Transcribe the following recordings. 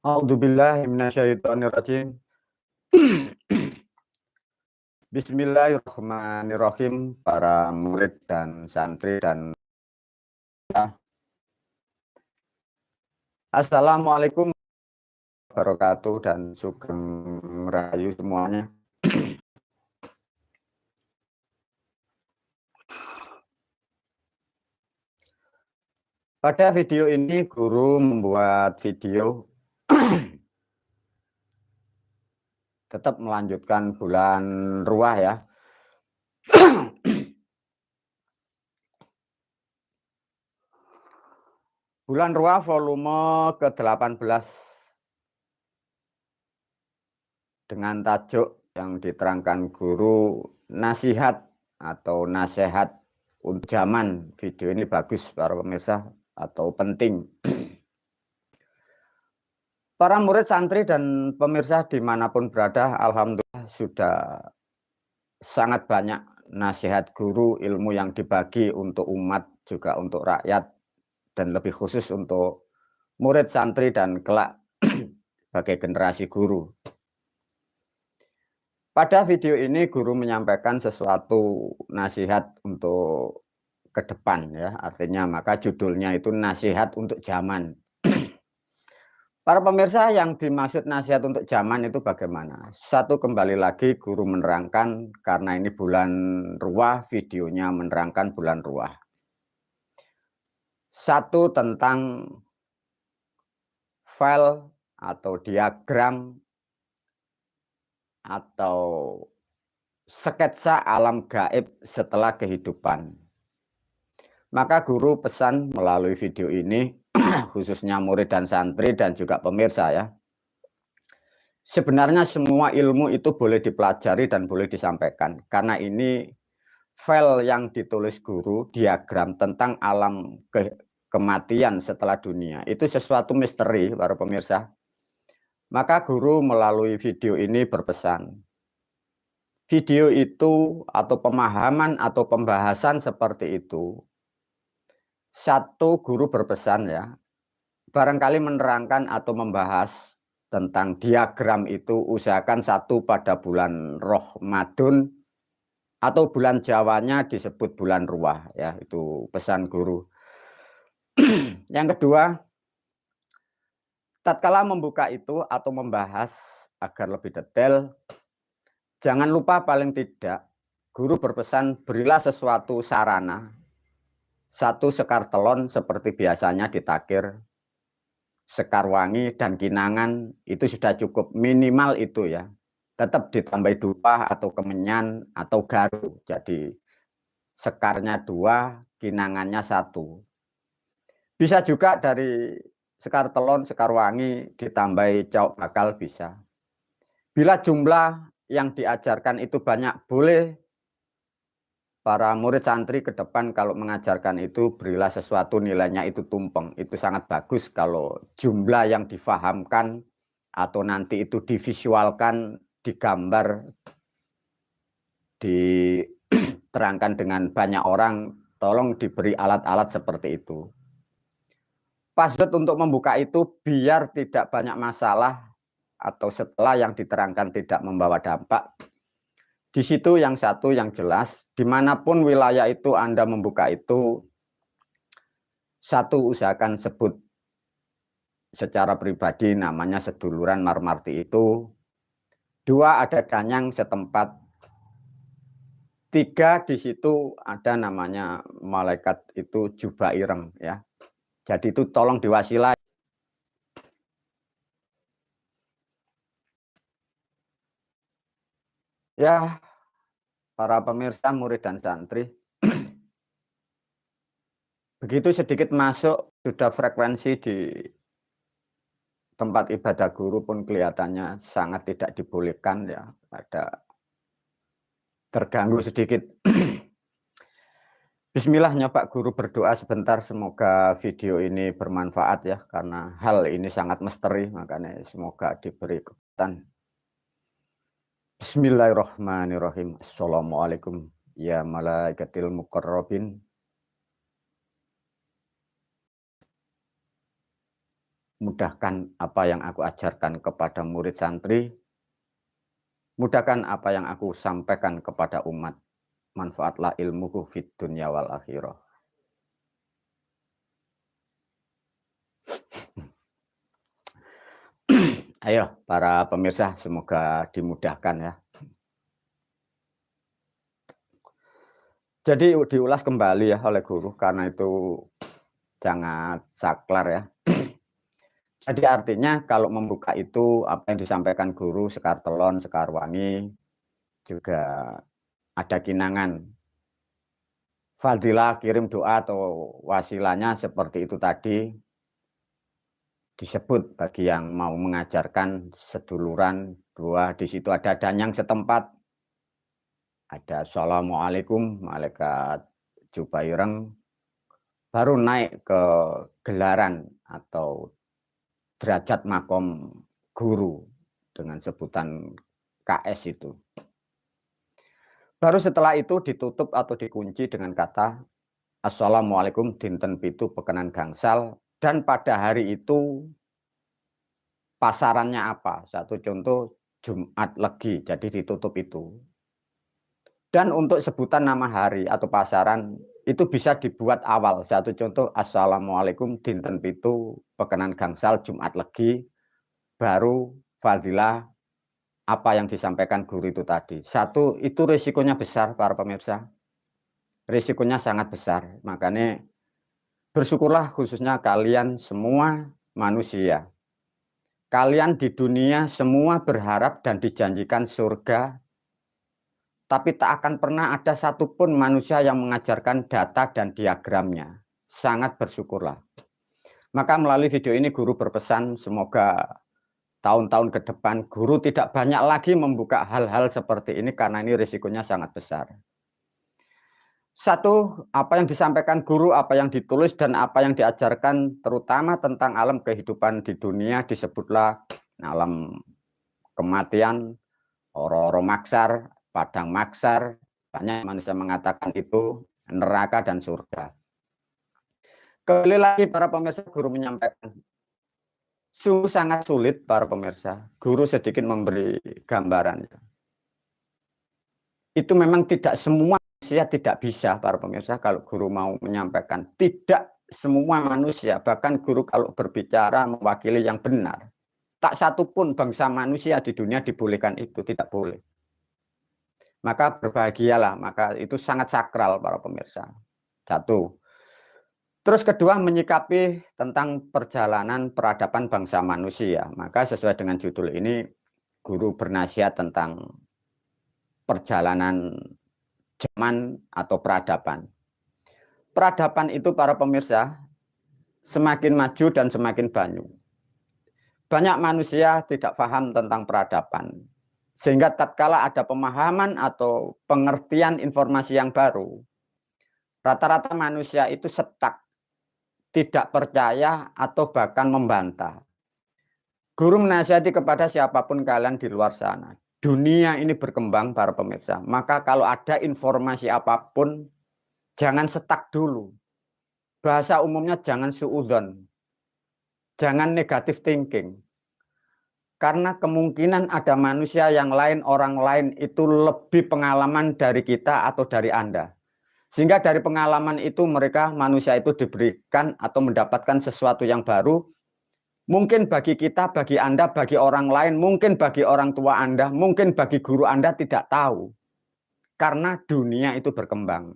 A'udzubillahi minasyaitonirrajim. Bismillahirrahmanirrahim. Para murid dan santri dan Assalamualaikum warahmatullahi wabarakatuh dan sugeng rayu semuanya. Pada video ini guru membuat video tetap melanjutkan bulan ruah ya. Bulan ruah volume ke-18 dengan tajuk yang diterangkan guru nasihat atau nasihat untuk zaman. Video ini bagus para pemirsa atau penting. Para murid santri dan pemirsa dimanapun berada, alhamdulillah sudah sangat banyak nasihat guru, ilmu yang dibagi untuk umat, juga untuk rakyat, dan lebih khusus untuk murid santri dan kelak sebagai generasi guru. Pada video ini guru menyampaikan sesuatu nasihat untuk ke depan ya, artinya maka judulnya itu nasihat untuk zaman. Para pemirsa, yang dimaksud nasihat untuk zaman itu bagaimana? Satu, kembali lagi guru menerangkan karena ini bulan ruah, videonya menerangkan bulan ruah. Satu, tentang file atau diagram atau sketsa alam gaib setelah kehidupan. Maka guru pesan melalui video ini, khususnya murid dan santri dan juga pemirsa ya. Sebenarnya semua ilmu itu boleh dipelajari dan boleh disampaikan. Karena ini file yang ditulis guru, diagram tentang alam kematian setelah dunia. Itu sesuatu misteri para pemirsa. Maka guru melalui video ini berpesan. Video itu atau pemahaman atau pembahasan seperti itu. Satu, guru berpesan ya, barangkali menerangkan atau membahas tentang diagram itu usahakan satu pada bulan Ramadan atau bulan Jawanya disebut bulan ruah ya, itu pesan guru. Yang kedua, tatkala membuka itu atau membahas agar lebih detail, jangan lupa paling tidak guru berpesan berilah sesuatu sarana. Satu, sekar telon seperti biasanya ditakir, sekar wangi dan kinangan itu sudah cukup, minimal itu ya. Tetap ditambah dupa atau kemenyan atau garu. Jadi sekarnya 2, kinangannya 1. Bisa juga dari sekar telon, sekar wangi ditambah cauk bakal bisa. Bila jumlah yang diajarkan itu banyak, boleh para murid santri ke depan kalau mengajarkan itu berilah sesuatu nilainya itu tumpeng. Itu sangat bagus kalau jumlah yang difahamkan atau nanti itu divisualkan, digambar, diterangkan dengan banyak orang, tolong diberi alat-alat seperti itu. Password untuk membuka itu biar tidak banyak masalah atau setelah yang diterangkan tidak membawa dampak. Di situ yang satu yang jelas, dimanapun wilayah itu Anda membuka itu, satu, usahakan sebut secara pribadi namanya seduluran marmarti itu. 2, ada danyang setempat. 3, di situ ada namanya malaikat itu jubah ireng ya. Jadi itu tolong diwasilai. Ya, para pemirsa, murid dan santri, begitu sedikit masuk sudah frekuensi di tempat ibadah guru pun kelihatannya sangat tidak dibolehkan ya, ada terganggu sedikit. Bismillah, nyoba guru berdoa sebentar, semoga video ini bermanfaat ya, karena hal ini sangat misteri, makanya semoga diberi kekuatan. Bismillahirrahmanirrahim. Assalamualaikum ya malaikatil muqarrabin. mudahkan apa yang aku ajarkan kepada murid santri, mudahkan apa yang aku sampaikan kepada umat, manfaatlah ilmuku fid dunya wal akhirah. Ayo para pemirsa, semoga dimudahkan ya. Jadi diulas kembali ya oleh guru, karena itu sangat saklar ya. Jadi artinya kalau membuka itu apa yang disampaikan guru Sekartelon, Sekarwangi, juga ada kinangan. Fadilah kirim doa atau wasilanya seperti itu tadi, disebut bagi yang mau mengajarkan seduluran dua. Di situ ada danyang setempat, ada assalamualaikum malaikat Jubaireng, baru naik ke gelaran atau derajat makom guru dengan sebutan KS itu. Baru setelah itu ditutup atau dikunci dengan kata assalamualaikum dinten pitu pekenan gangsal, dan pada hari itu pasarannya apa? Satu contoh Jumat Legi, jadi ditutup itu. Dan untuk sebutan nama hari atau pasaran itu bisa dibuat awal. Satu contoh assalamualaikum dinten pitu pekenan gangsal Jumat Legi, baru fadilah apa yang disampaikan guru itu tadi. Satu, itu risikonya besar para pemirsa. Risikonya sangat besar. Makanya bersyukurlah khususnya kalian semua manusia. Kalian di dunia semua berharap dan dijanjikan surga, tapi tak akan pernah ada satupun manusia yang mengajarkan data dan diagramnya. Sangat bersyukurlah. Maka melalui video ini guru berpesan semoga tahun-tahun ke depan guru tidak banyak lagi membuka hal-hal seperti ini karena ini risikonya sangat besar. Satu, apa yang disampaikan guru, apa yang ditulis dan apa yang diajarkan terutama tentang alam kehidupan di dunia disebutlah alam kematian, oro-oro maksar, padang maksar, banyak manusia mengatakan itu neraka dan surga. Kembali lagi para pemirsa, guru menyampaikan sungguh sangat sulit para pemirsa. Guru sedikit memberi gambaran. Itu memang tidak semua manusia tidak bisa para pemirsa kalau guru mau menyampaikan. Tidak semua manusia, bahkan guru kalau berbicara mewakili yang benar. Tak satu pun bangsa manusia di dunia dibolehkan itu, tidak boleh. Maka berbahagialah, maka itu sangat sakral para pemirsa. Satu. Terus kedua, menyikapi tentang perjalanan peradaban bangsa manusia. Maka sesuai dengan judul ini, guru bernasihat tentang perjalanan zaman atau peradaban. Peradaban itu para pemirsa, semakin maju dan semakin banyak. Banyak manusia tidak paham tentang peradaban. Sehingga tatkala ada pemahaman atau pengertian informasi yang baru, rata-rata manusia itu stuck, tidak percaya atau bahkan membantah. Guru menasihati kepada siapapun kalian di luar sana. Dunia ini berkembang para pemirsa. Maka kalau ada informasi apapun, jangan stuck dulu. Bahasa umumnya jangan suudzon. Jangan negatif thinking. Karena kemungkinan ada manusia yang lain, orang lain itu lebih pengalaman dari kita atau dari Anda. Sehingga dari pengalaman itu mereka, manusia itu diberikan atau mendapatkan sesuatu yang baru. Mungkin bagi kita, bagi Anda, bagi orang lain, mungkin bagi orang tua Anda, mungkin bagi guru Anda tidak tahu. Karena dunia itu berkembang.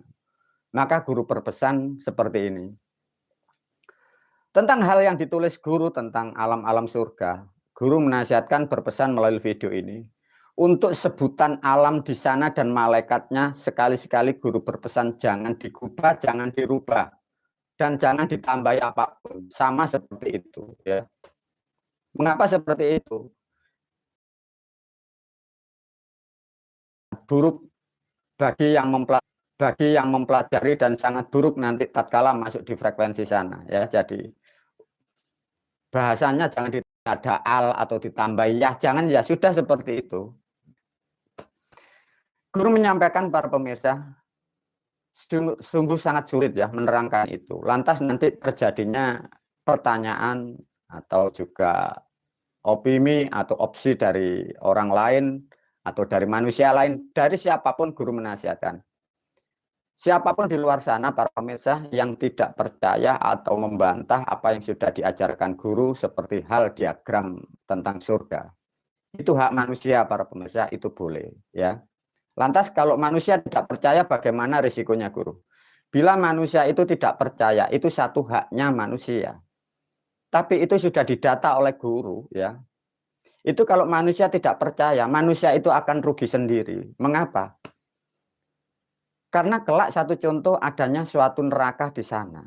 Maka guru berpesan seperti ini. Tentang hal yang ditulis guru tentang alam-alam surga, guru menasihatkan berpesan melalui video ini. Untuk sebutan alam di sana dan malaikatnya, sekali-sekali guru berpesan jangan digubah, jangan dirubah. Dan jangan ditambahi apapun. Sama seperti itu. Ya. Mengapa seperti itu? Buruk bagi yang mempelajari dan sangat buruk nanti tatkala masuk di frekuensi sana. Ya, jadi bahasanya jangan ada al atau ditambahi ya, jangan ya sudah seperti itu. Guru menyampaikan para pemirsa, sungguh sangat sulit ya menerangkan itu. Lantas nanti terjadinya pertanyaan, atau juga opini atau opsi dari orang lain atau dari manusia lain, dari siapapun guru menasihatkan. Siapapun di luar sana, para pemirsa, yang tidak percaya atau membantah apa yang sudah diajarkan guru seperti hal diagram tentang surga. Itu hak manusia, para pemirsa, itu boleh. Ya. Lantas kalau manusia tidak percaya, bagaimana risikonya guru? Bila manusia itu tidak percaya, itu satu haknya manusia. Tapi itu sudah didata oleh guru. Ya. Itu kalau manusia tidak percaya, manusia itu akan rugi sendiri. Mengapa? Karena kelak satu contoh adanya suatu neraka di sana.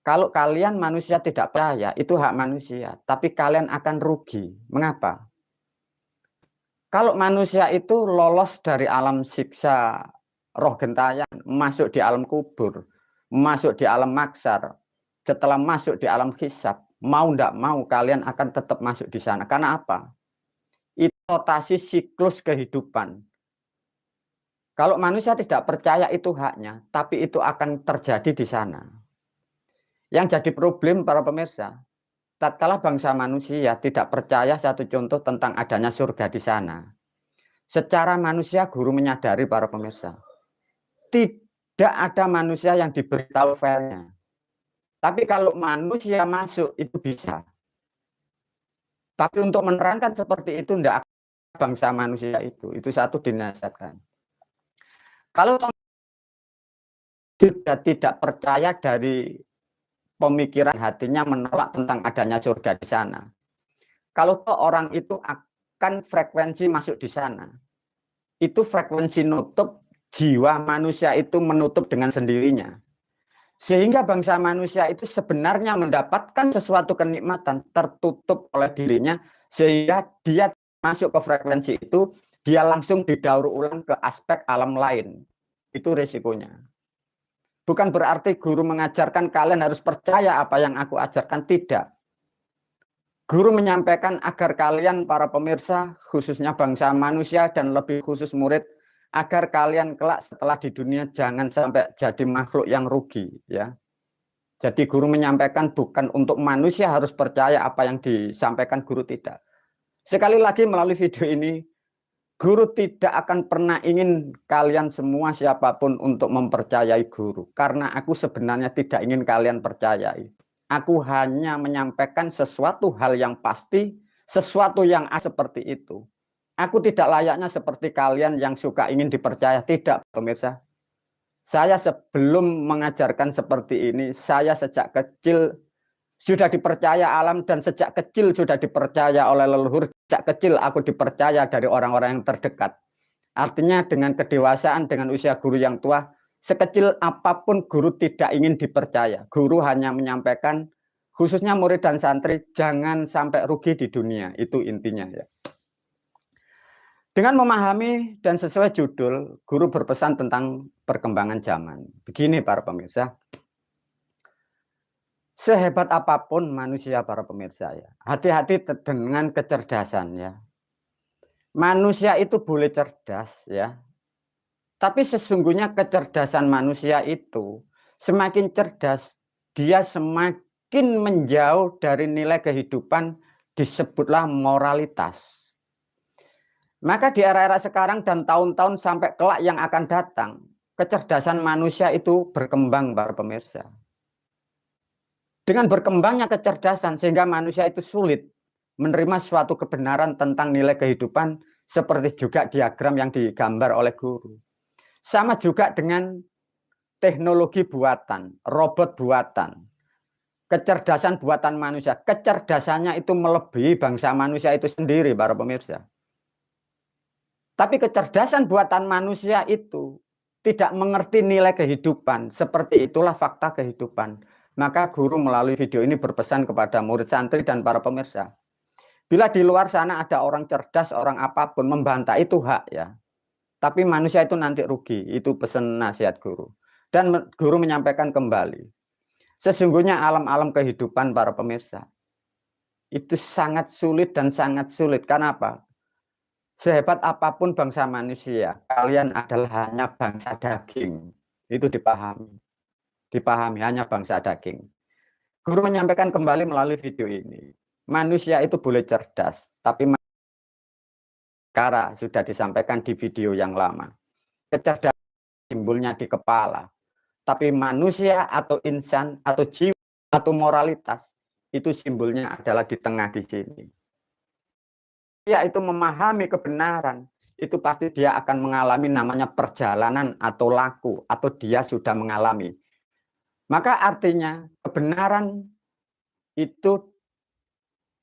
Kalau kalian manusia tidak percaya, itu hak manusia. Tapi kalian akan rugi. Mengapa? Kalau manusia itu lolos dari alam siksa roh gentayangan, masuk di alam kubur, masuk di alam maksar, setelah masuk di alam hisab, mau tidak mau kalian akan tetap masuk di sana. Karena apa? Itu rotasi siklus kehidupan. Kalau manusia tidak percaya itu haknya, tapi itu akan terjadi di sana. Yang jadi problem para pemirsa, tatkala bangsa manusia tidak percaya satu contoh tentang adanya surga di sana. Secara manusia guru menyadari para pemirsa, tidak ada manusia yang diberitahu filenya. Tapi kalau manusia masuk itu bisa. Tapi untuk menerangkan seperti itu tidak bangsa manusia itu satu dinasihatkan. Kalau sudah tidak percaya dari pemikiran hatinya menolak tentang adanya surga di sana. Kalau toh orang itu akan frekuensi masuk di sana, itu frekuensi nutup, jiwa manusia itu menutup dengan sendirinya. Sehingga bangsa manusia itu sebenarnya mendapatkan sesuatu kenikmatan tertutup oleh dirinya, sehingga dia masuk ke frekuensi itu, dia langsung didaur ulang ke aspek alam lain. Itu risikonya. Bukan berarti guru mengajarkan kalian harus percaya apa yang aku ajarkan, tidak. Guru menyampaikan agar kalian para pemirsa, khususnya bangsa manusia dan lebih khusus murid, agar kalian kelak setelah di dunia jangan sampai jadi makhluk yang rugi. Ya. Jadi guru menyampaikan bukan untuk manusia harus percaya apa yang disampaikan guru, tidak. Sekali lagi melalui video ini, guru tidak akan pernah ingin kalian semua siapapun untuk mempercayai guru. Karena aku sebenarnya tidak ingin kalian percayai. Aku hanya menyampaikan sesuatu hal yang pasti, sesuatu yang seperti itu. Aku tidak layaknya seperti kalian yang suka ingin dipercaya. Tidak, pemirsa. Saya sebelum mengajarkan seperti ini, saya sejak kecil sudah dipercaya alam dan sejak kecil sudah dipercaya oleh leluhur. Sejak kecil aku dipercaya dari orang-orang yang terdekat. Artinya dengan kedewasaan, dengan usia guru yang tua, sekecil apapun guru tidak ingin dipercaya. Guru hanya menyampaikan, khususnya murid dan santri, jangan sampai rugi di dunia. Itu intinya ya. Dengan memahami dan sesuai judul, guru berpesan tentang perkembangan zaman. Begini para pemirsa. Sehebat apapun manusia para pemirsa ya, hati-hati dengan kecerdasan ya. Manusia itu boleh cerdas ya, tapi sesungguhnya kecerdasan manusia itu semakin cerdas, dia semakin menjauh dari nilai kehidupan, disebutlah moralitas. Maka di era-era sekarang dan tahun-tahun sampai kelak yang akan datang, kecerdasan manusia itu berkembang para pemirsa. Dengan berkembangnya kecerdasan sehingga manusia itu sulit menerima suatu kebenaran tentang nilai kehidupan seperti juga diagram yang digambar oleh guru. Sama juga dengan teknologi buatan, robot buatan, kecerdasan buatan manusia. Kecerdasannya itu melebihi bangsa manusia itu sendiri para pemirsa. Tapi kecerdasan buatan manusia itu tidak mengerti nilai kehidupan. Seperti itulah fakta kehidupan. Maka guru melalui video ini berpesan kepada murid santri dan para pemirsa. Bila di luar sana ada orang cerdas, orang apapun membantah, itu hak ya. Tapi manusia itu nanti rugi. Itu pesan nasihat guru. Dan guru menyampaikan kembali. Sesungguhnya alam-alam kehidupan para pemirsa itu sangat sulit dan sangat sulit. Karena apa? Sehebat apapun bangsa manusia, kalian adalah hanya bangsa daging. Itu dipahami. Dipahami hanya bangsa daging. Guru menyampaikan kembali melalui video ini. Manusia itu boleh cerdas, tapi sekarang sudah disampaikan di video yang lama. Kecerdasan timbulnya di kepala. Tapi manusia atau insan atau jiwa atau moralitas itu simbolnya adalah di tengah di sini. Dia itu memahami kebenaran, itu pasti dia akan mengalami namanya perjalanan atau laku, atau dia sudah mengalami. Maka artinya kebenaran itu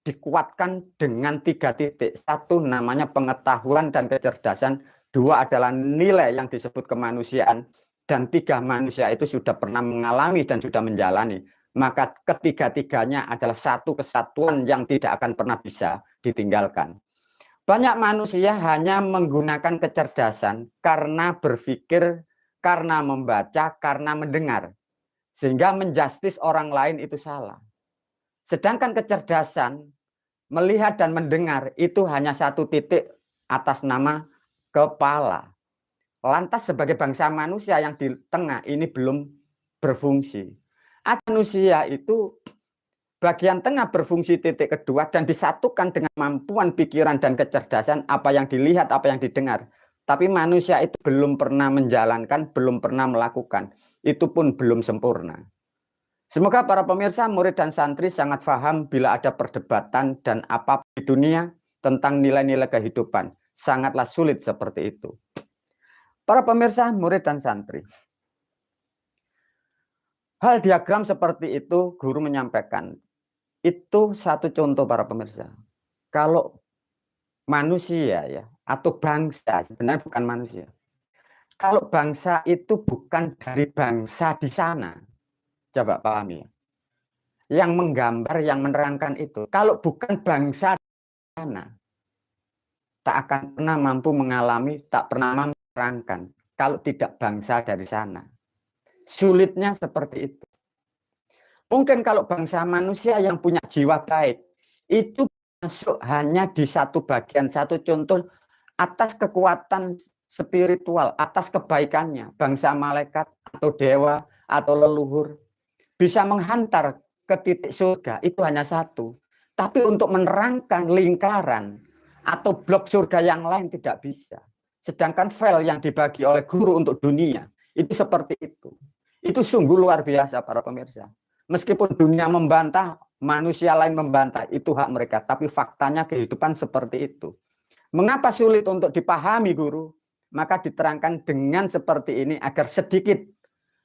dikuatkan dengan 3 titik. Satu namanya pengetahuan dan kecerdasan, 2 adalah nilai yang disebut kemanusiaan, dan 3 manusia itu sudah pernah mengalami dan sudah menjalani. Maka ketiga-tiganya adalah satu kesatuan yang tidak akan pernah bisa ditinggalkan. Banyak manusia hanya menggunakan kecerdasan karena berpikir, karena membaca, karena mendengar. Sehingga menjustis orang lain itu salah. Sedangkan kecerdasan, melihat dan mendengar itu hanya 1 titik atas nama kepala. Lantas sebagai bangsa manusia yang di tengah ini belum berfungsi. Manusia itu bagian tengah berfungsi titik kedua dan disatukan dengan kemampuan pikiran dan kecerdasan apa yang dilihat, apa yang didengar. Tapi manusia itu belum pernah menjalankan, belum pernah melakukan. Itu pun belum sempurna. Semoga para pemirsa, murid dan santri sangat paham bila ada perdebatan dan apa di dunia tentang nilai-nilai kehidupan. Sangatlah sulit seperti itu. Para pemirsa, murid dan santri. Hal diagram seperti itu guru menyampaikan. Itu satu contoh para pemirsa. Kalau manusia ya atau bangsa, sebenarnya bukan manusia. Kalau bangsa itu bukan dari bangsa di sana. Coba pahami ya. Yang menggambar, yang menerangkan itu. Kalau bukan bangsa di sana, tak akan pernah mampu mengalami, tak pernah mampu menerangkan. Kalau tidak bangsa dari sana. Sulitnya seperti itu. Mungkin kalau bangsa manusia yang punya jiwa baik, itu masuk hanya di satu bagian, satu contoh atas kekuatan spiritual, atas kebaikannya. Bangsa malaikat atau dewa atau leluhur bisa menghantar ke titik surga, itu hanya satu. Tapi untuk menerangkan lingkaran atau blok surga yang lain tidak bisa. Sedangkan file yang dibagi oleh guru untuk dunia, itu seperti itu. Itu sungguh luar biasa para pemirsa. Meskipun dunia membantah, manusia lain membantah, itu hak mereka. Tapi faktanya kehidupan seperti itu. Mengapa sulit untuk dipahami guru? Maka diterangkan dengan seperti ini agar sedikit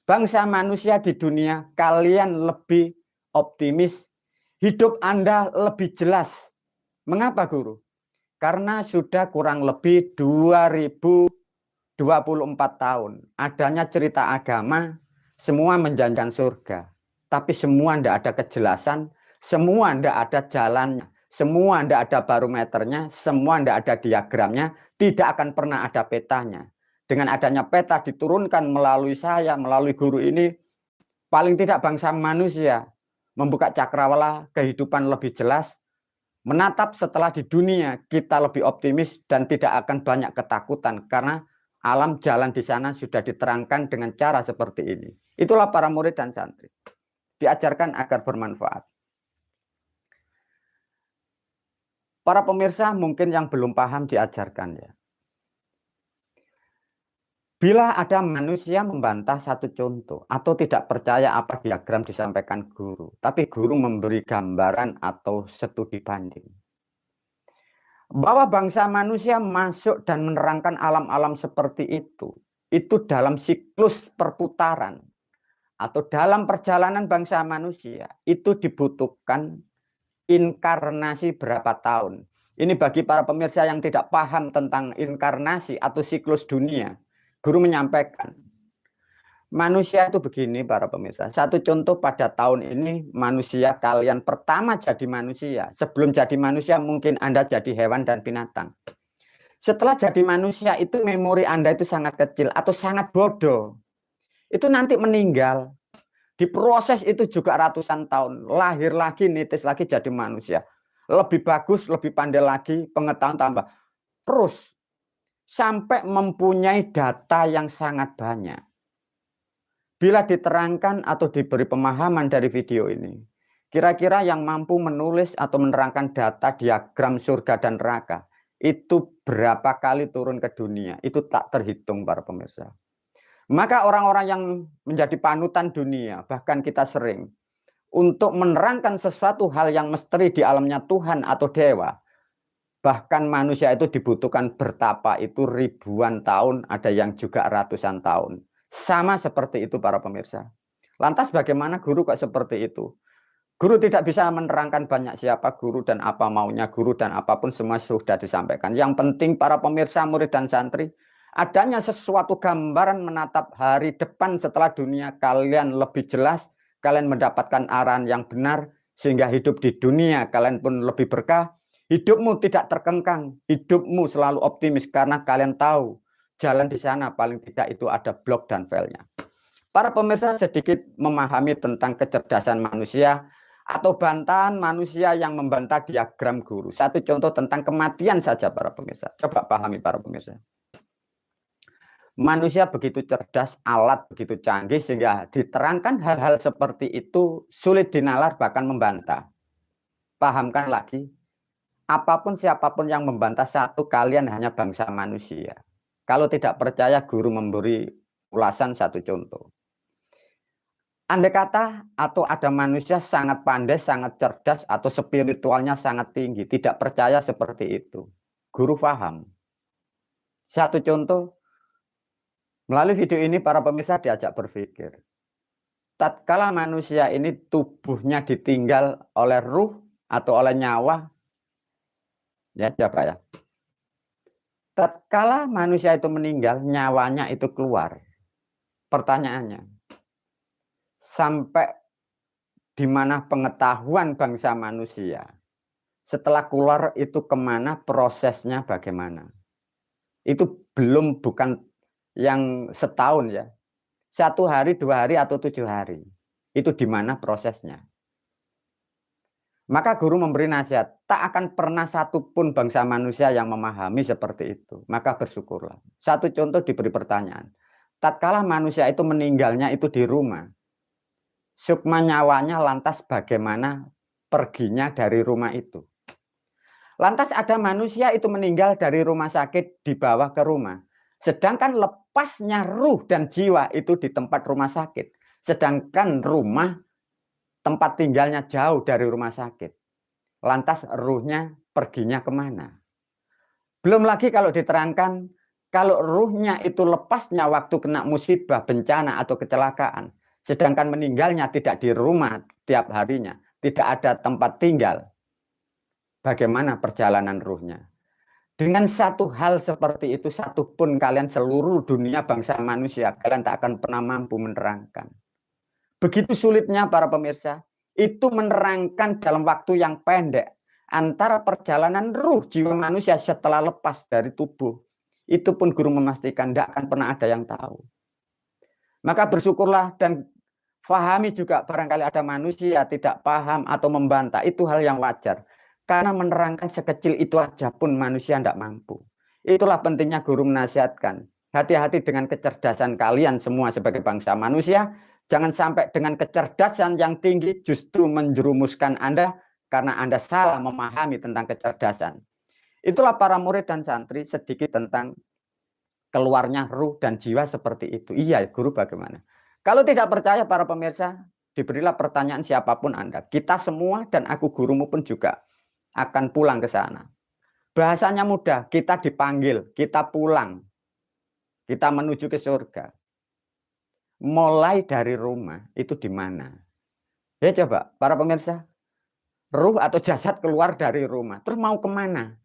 bangsa manusia di dunia kalian lebih optimis, hidup Anda lebih jelas. Mengapa guru? Karena sudah kurang lebih 2024 tahun adanya cerita agama, semua menjanjikan surga. Tapi semua tidak ada kejelasan, semua tidak ada jalannya, semua tidak ada barometernya, semua tidak ada diagramnya, tidak akan pernah ada petanya. Dengan adanya peta diturunkan melalui saya, melalui guru ini, paling tidak bangsa manusia membuka cakrawala kehidupan lebih jelas, menatap setelah di dunia kita lebih optimis dan tidak akan banyak ketakutan karena alam jalan di sana sudah diterangkan dengan cara seperti ini. Itulah para murid dan santri. Diajarkan agar bermanfaat. Para pemirsa mungkin yang belum paham diajarkan ya. Bila ada manusia membantah satu contoh atau tidak percaya apa diagram disampaikan guru, tapi guru memberi gambaran atau studi banding. Bahwa bangsa manusia masuk dan menerangkan alam-alam seperti itu dalam siklus perputaran. Atau dalam perjalanan bangsa manusia itu dibutuhkan inkarnasi berapa tahun. Ini bagi para pemirsa yang tidak paham tentang inkarnasi atau siklus dunia. Guru menyampaikan, manusia itu begini para pemirsa. Satu contoh pada tahun ini manusia kalian pertama jadi manusia. Sebelum jadi manusia mungkin Anda jadi hewan dan binatang. Setelah jadi manusia itu memori Anda itu sangat kecil atau sangat bodoh. Itu nanti meninggal. Diproses itu juga ratusan tahun. Lahir lagi, nitis lagi jadi manusia. Lebih bagus, lebih pandai lagi, pengetahuan tambah. Terus, sampai mempunyai data yang sangat banyak. Bila diterangkan atau diberi pemahaman dari video ini, Kira-kira yang mampu menulis atau menerangkan data diagram surga dan neraka itu berapa kali turun ke dunia? Itu tak terhitung para pemirsa. Maka orang-orang yang menjadi panutan dunia, bahkan kita sering, untuk menerangkan sesuatu hal yang misteri di alamnya Tuhan atau dewa, bahkan manusia itu dibutuhkan bertapa itu ribuan tahun, ada yang juga ratusan tahun. Sama seperti itu para pemirsa. Lantas bagaimana guru kok seperti itu? Guru tidak bisa menerangkan banyak siapa guru dan apa maunya guru dan apapun semua sudah disampaikan. Yang penting para pemirsa, murid dan santri, adanya sesuatu gambaran menatap hari depan setelah dunia kalian lebih jelas, kalian mendapatkan arahan yang benar, sehingga hidup di dunia kalian pun lebih berkah, hidupmu tidak terkengkang, hidupmu selalu optimis karena kalian tahu jalan di sana paling tidak itu ada blok dan filenya. Para pemirsa sedikit memahami tentang kecerdasan manusia, atau bantahan manusia yang membantah diagram guru. Satu contoh tentang kematian saja para pemirsa. Coba pahami para pemirsa. Manusia begitu cerdas, alat begitu canggih sehingga diterangkan hal-hal seperti itu sulit dinalar bahkan membantah. Pahamkan lagi, apapun siapapun yang membantah satu, kalian hanya bangsa manusia. Kalau tidak percaya, guru memberi ulasan satu contoh. Andai kata atau ada manusia sangat pandai, sangat cerdas, atau spiritualnya sangat tinggi, tidak percaya seperti itu. Guru paham. Satu contoh, melalui video ini para pemirsa diajak berpikir. Tatkala manusia ini tubuhnya ditinggal oleh ruh atau oleh nyawa, ya coba ya. Tatkala manusia itu meninggal, nyawanya itu keluar. Pertanyaannya, sampai di mana pengetahuan bangsa manusia setelah keluar itu kemana, prosesnya bagaimana? Itu bukan yang setahun ya, 1 hari, 2 hari, atau 7 hari. Itu di mana prosesnya? Maka guru memberi nasihat, tak akan pernah satupun bangsa manusia yang memahami seperti itu. Maka bersyukurlah. Satu contoh diberi pertanyaan, tatkala manusia itu meninggalnya itu di rumah, sukma nyawanya lantas bagaimana perginya dari rumah itu? Lantas ada manusia itu meninggal dari rumah sakit dibawa ke rumah. Sedangkan lepasnya ruh dan jiwa itu di tempat rumah sakit. Sedangkan rumah tempat tinggalnya jauh dari rumah sakit. Lantas ruhnya perginya kemana? Belum lagi kalau diterangkan, kalau ruhnya itu lepasnya waktu kena musibah, bencana, atau kecelakaan. Sedangkan meninggalnya tidak di rumah tiap harinya, tidak ada tempat tinggal. Bagaimana perjalanan ruhnya? Dengan satu hal seperti itu, satupun kalian seluruh dunia bangsa manusia, kalian tak akan pernah mampu menerangkan. Begitu sulitnya para pemirsa, itu menerangkan dalam waktu yang pendek antara perjalanan ruh jiwa manusia setelah lepas dari tubuh. Itu pun guru memastikan tidak akan pernah ada yang tahu. Maka bersyukurlah dan fahami juga barangkali ada manusia tidak paham atau membantah, itu hal yang wajar. Karena menerangkan sekecil itu aja pun manusia tidak mampu. Itulah pentingnya guru menasihatkan. Hati-hati dengan kecerdasan kalian semua sebagai bangsa manusia. Jangan sampai dengan kecerdasan yang tinggi justru menjerumuskan Anda karena Anda salah memahami tentang kecerdasan. Itulah para murid dan santri sedikit tentang keluarnya ruh dan jiwa seperti itu. Iya, guru bagaimana? Kalau tidak percaya para pemirsa, diberilah pertanyaan siapapun Anda. Kita semua dan aku gurumu pun juga akan pulang ke sana. Bahasanya mudah, kita dipanggil, kita pulang. Kita menuju ke surga. Mulai dari rumah itu di mana? Ya coba, para pemirsa, ruh atau jasad keluar dari rumah, terus mau kemana?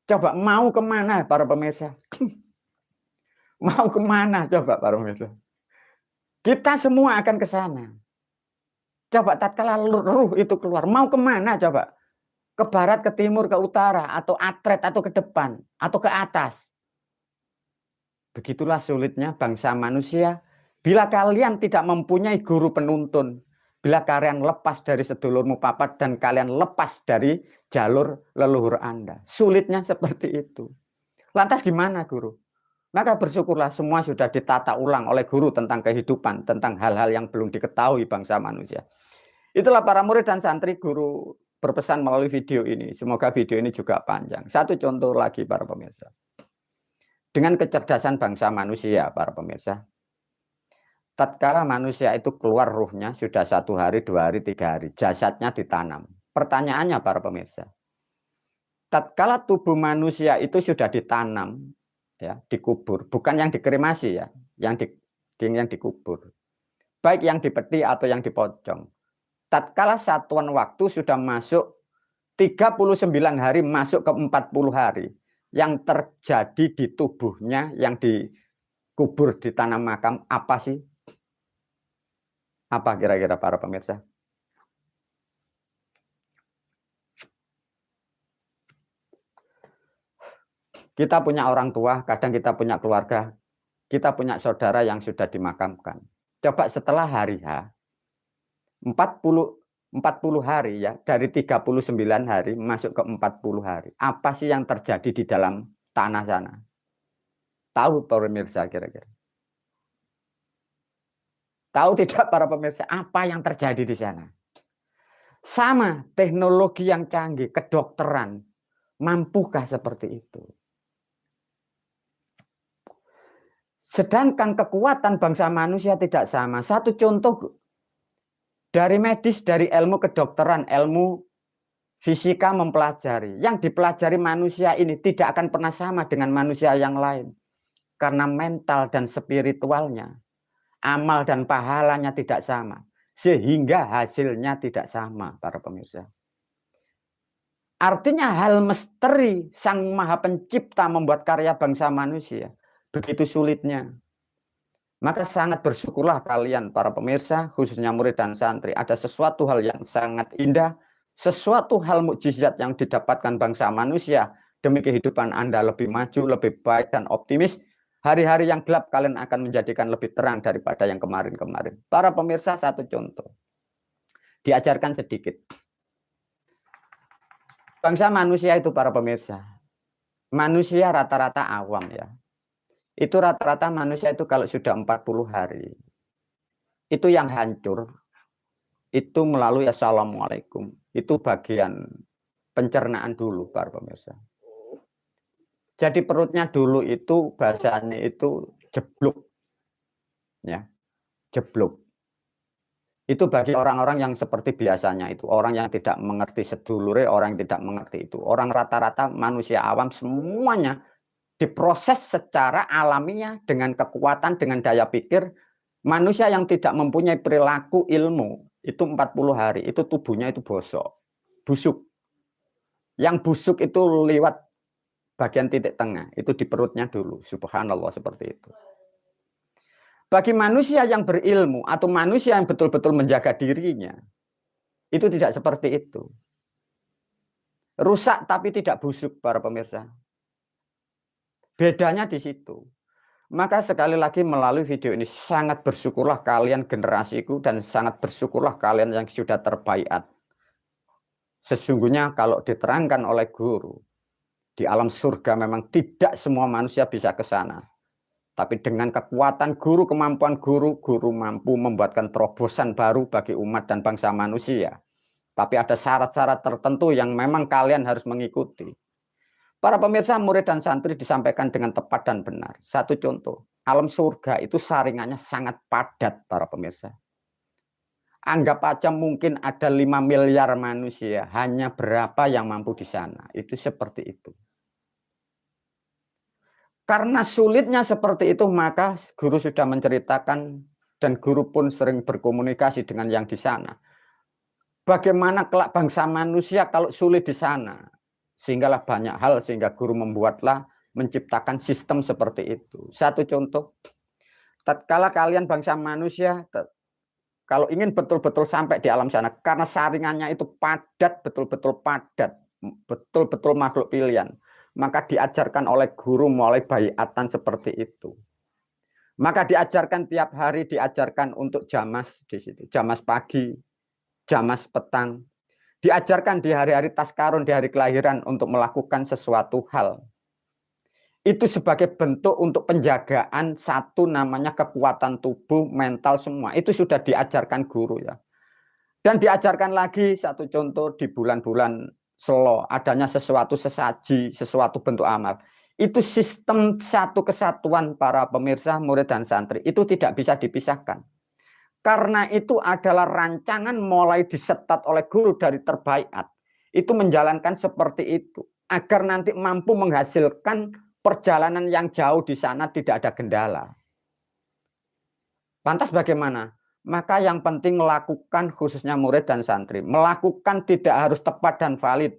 Coba mau kemana para pemirsa? Mau kemana coba para pemirsa? Kita semua akan ke sana. Coba tatkala ruh itu keluar, mau kemana coba? Ke barat, ke timur, ke utara, atau atret, atau ke depan, atau ke atas. Begitulah sulitnya bangsa manusia. Bila kalian tidak mempunyai guru penuntun, bila kalian lepas dari sedulurmu papat dan kalian lepas dari jalur leluhur Anda. Sulitnya seperti itu. Lantas gimana guru? Maka bersyukurlah semua sudah ditata ulang oleh guru tentang kehidupan, tentang hal-hal yang belum diketahui bangsa manusia. Itulah para murid dan santri guru berpesan melalui video ini. Semoga video ini juga panjang. Satu contoh lagi para pemirsa. Dengan kecerdasan bangsa manusia para pemirsa. Tatkala manusia itu keluar ruhnya sudah 1 hari, 2 hari, 3 hari. Jasadnya ditanam. Pertanyaannya para pemirsa. Tatkala tubuh manusia itu sudah ditanam, ya, dikubur. Bukan yang dikremasi ya, yang dikubur. Baik yang dipeti atau yang dipocong. Tatkala satuan waktu sudah masuk 39 hari masuk ke 40 hari. Yang terjadi di tubuhnya yang dikubur di tanah makam apa sih? Apa kira-kira para pemirsa? Kita punya orang tua, kadang kita punya keluarga, kita punya saudara yang sudah dimakamkan. Coba setelah hari H, 40 hari ya, dari 39 hari masuk ke 40 hari. Apa sih yang terjadi di dalam tanah sana? Tahu para pemirsa kira-kira? Tahu tidak para pemirsa apa yang terjadi di sana? Sama teknologi yang canggih, kedokteran, mampukah seperti itu? Sedangkan kekuatan bangsa manusia tidak sama. Satu contoh dari medis, dari ilmu kedokteran, ilmu fisika mempelajari. Yang dipelajari manusia ini tidak akan pernah sama dengan manusia yang lain. Karena mental dan spiritualnya, amal dan pahalanya tidak sama. Sehingga hasilnya tidak sama para pemirsa. Artinya hal misteri Sang Maha Pencipta membuat karya bangsa manusia. Begitu sulitnya. Maka sangat bersyukurlah kalian para pemirsa, khususnya murid dan santri. Ada sesuatu hal yang sangat indah, sesuatu hal mukjizat yang didapatkan bangsa manusia. Demi kehidupan Anda lebih maju, lebih baik dan optimis. Hari-hari yang gelap kalian akan menjadikan lebih terang daripada yang kemarin-kemarin. Para pemirsa, satu contoh. Diajarkan sedikit. Bangsa manusia itu para pemirsa. Manusia rata-rata awam ya. Itu rata-rata manusia itu kalau sudah 40 hari. Itu yang hancur. Itu melalui assalamualaikum. Itu bagian pencernaan dulu para pemirsa. Jadi perutnya dulu itu bahasanya itu jeblok. Ya, jeblok. Itu bagi orang-orang yang seperti biasanya itu. Orang yang tidak mengerti sedulure, orang yang tidak mengerti itu. Orang rata-rata manusia awam semuanya diproses secara alamiah dengan kekuatan, dengan daya pikir. Manusia yang tidak mempunyai perilaku ilmu, itu 40 hari, itu tubuhnya itu busuk. Yang busuk itu lewat bagian titik tengah, itu di perutnya dulu. Subhanallah seperti itu. Bagi manusia yang berilmu atau manusia yang betul-betul menjaga dirinya, itu tidak seperti itu. Rusak tapi tidak busuk para pemirsa. Bedanya di situ. Maka sekali lagi melalui video ini sangat bersyukurlah kalian generasiku dan sangat bersyukurlah kalian yang sudah terbaiat. Sesungguhnya kalau diterangkan oleh guru, di alam surga memang tidak semua manusia bisa ke sana. Tapi dengan kekuatan guru, kemampuan guru, guru mampu membuatkan terobosan baru bagi umat dan bangsa manusia. Tapi ada syarat-syarat tertentu yang memang kalian harus mengikuti. Para pemirsa, murid dan santri disampaikan dengan tepat dan benar. Satu contoh, alam surga itu saringannya sangat padat para pemirsa. Anggap aja mungkin ada 5 miliar manusia, hanya berapa yang mampu di sana. Itu seperti itu. Karena sulitnya seperti itu, maka guru sudah menceritakan dan guru pun sering berkomunikasi dengan yang di sana. Bagaimana kelak bangsa manusia kalau sulit di sana? Sehinggalah banyak hal, sehingga guru membuatlah, menciptakan sistem seperti itu. Satu contoh, tatkala kalian bangsa manusia, kalau ingin betul-betul sampai di alam sana, karena saringannya itu padat, betul-betul padat, betul-betul makhluk pilihan, maka diajarkan oleh guru mulai baiatan seperti itu. Maka diajarkan tiap hari, diajarkan untuk jamas di situ, jamas pagi, jamas petang. Diajarkan di hari-hari taskarun, di hari kelahiran untuk melakukan sesuatu hal. itu sebagai bentuk untuk penjagaan satu namanya kekuatan tubuh, mental semua. Itu sudah diajarkan guru ya. Dan diajarkan lagi satu contoh di bulan-bulan Selo, adanya sesuatu sesaji, sesuatu bentuk amal. Itu sistem satu kesatuan para pemirsa, murid dan santri. Itu tidak bisa dipisahkan. Karena itu adalah rancangan mulai disetat oleh guru dari terbaiat. Itu menjalankan seperti itu. Agar nanti mampu menghasilkan perjalanan yang jauh di sana tidak ada kendala. Lantas bagaimana? Maka yang penting melakukan khususnya murid dan santri. Melakukan tidak harus tepat dan valid.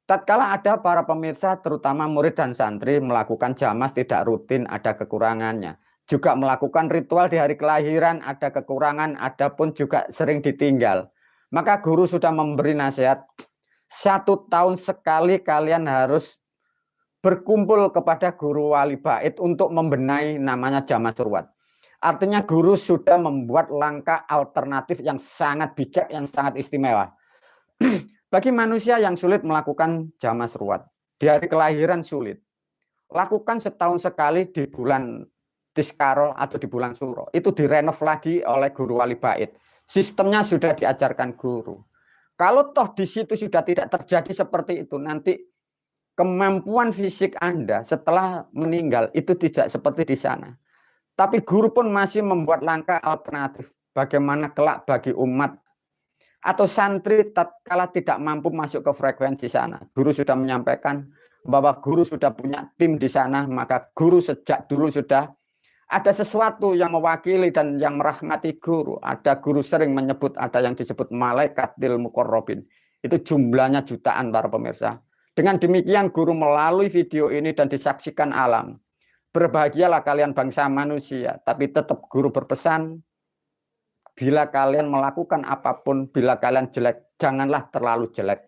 Tatkala ada para pemirsa terutama murid dan santri melakukan jamas tidak rutin ada kekurangannya. Juga melakukan ritual di hari kelahiran ada kekurangan, ada pun juga sering ditinggal. Maka guru sudah memberi nasihat, 1 tahun sekali kalian harus berkumpul kepada guru wali bait untuk membenahi namanya jamas ruwat. Artinya guru sudah membuat langkah alternatif yang sangat bijak, yang sangat istimewa. Bagi manusia yang sulit melakukan jamas ruwat, di hari kelahiran sulit. Lakukan setahun sekali di bulan Tiskaro atau di bulan Suro. Itu direnov lagi oleh guru wali bait. Sistemnya sudah diajarkan guru. Kalau toh di situ sudah tidak terjadi seperti itu, nanti kemampuan fisik Anda setelah meninggal itu tidak seperti di sana. Tapi guru pun masih membuat langkah alternatif. Bagaimana kelak bagi umat atau santri tatkala tidak mampu masuk ke frekuensi sana. Guru sudah menyampaikan bahwa guru sudah punya tim di sana, maka guru sejak dulu sudah ada sesuatu yang mewakili dan yang merahmati guru. Ada guru sering menyebut, ada yang disebut malaikatil muqarrabin. Itu jumlahnya jutaan para pemirsa. Dengan demikian guru melalui video ini dan disaksikan alam. Berbahagialah kalian bangsa manusia, tapi tetap guru berpesan, bila kalian melakukan apapun, bila kalian jelek, janganlah terlalu jelek.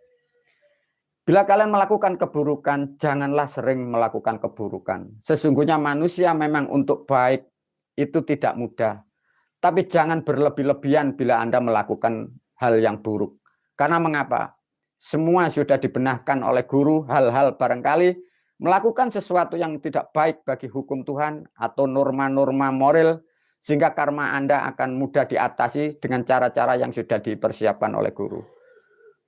Bila kalian melakukan keburukan, janganlah sering melakukan keburukan. Sesungguhnya manusia memang untuk baik itu tidak mudah. Tapi jangan berlebih-lebihan bila Anda melakukan hal yang buruk. Karena mengapa? Semua sudah dibenahkan oleh guru, hal-hal barangkali melakukan sesuatu yang tidak baik bagi hukum Tuhan atau norma-norma moral, sehingga karma Anda akan mudah diatasi dengan cara-cara yang sudah dipersiapkan oleh guru.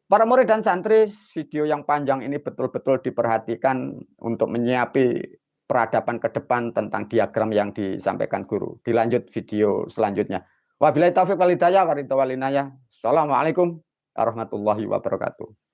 Para murid dan santri, video yang panjang ini betul-betul diperhatikan untuk menyiapi peradaban ke depan tentang diagram yang disampaikan guru. Dilanjut video selanjutnya. Wabillahi taufiq wal hidayah. Assalamualaikum warahmatullahi wabarakatuh.